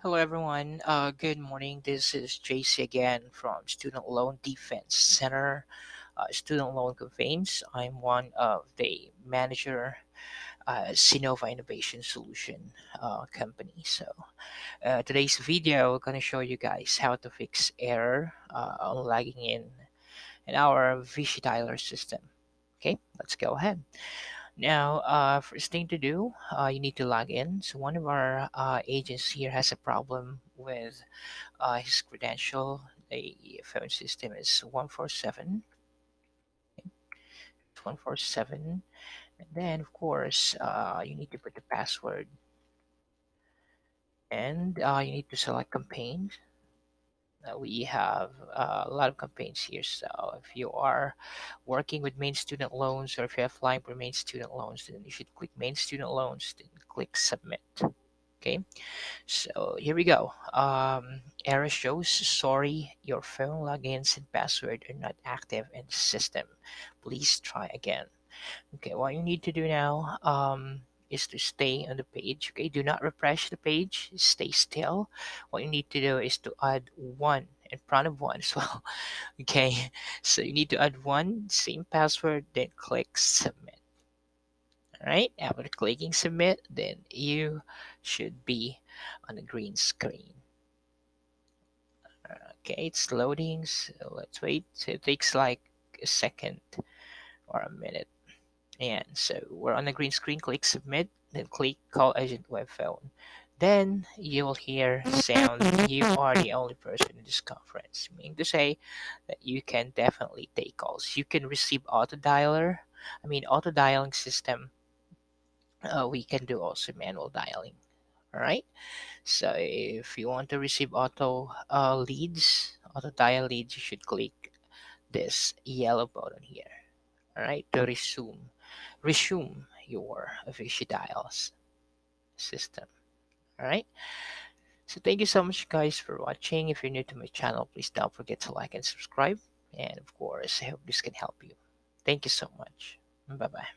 Hello, everyone. Good morning. This is JC again from Student Loan Defense Center, Student Loan Campaigns. I'm one of the manager, Sinova Innovation Solution company. So today's video, we're gonna show you guys how to fix error on lagging in our Vici dialer system. Okay, let's go ahead. Now, first thing to do, you need to log in. So one of our agents here has a problem with his credential. The phone system is 147. It's 147. And then, of course, you need to put the password and you need to select campaigns. We have a lot of campaigns here. So if you are working with main student loans or if you're applying for main student loans, then you should click main student loans, then click submit. Okay. So here we go. Error shows sorry, your phone logins and password are not active in the system. Please try again. Okay, what you need to do now is to stay on the page. Okay, do not refresh the page. Stay still. What you need to do is to add one in front of one as well. Okay, so you need to add one, same password, then click submit. All right, after clicking submit, then you should be on the green screen. Okay, it's loading, so let's wait. So it takes like a second or a minute. And so we're on the green screen, click submit, then click call agent web phone. Then you will hear sound you are the only person in this conference, meaning to say that you can definitely take calls. You can receive auto dialing system. We can do also manual dialing. All right. So if you want to receive auto dial leads, you should click this yellow button here. All right, to resume your Vici dials system. All right. So thank you so much, guys, for watching. If you're new to my channel, please don't forget to like and subscribe. And of course, I hope this can help you. Thank you so much. Bye bye.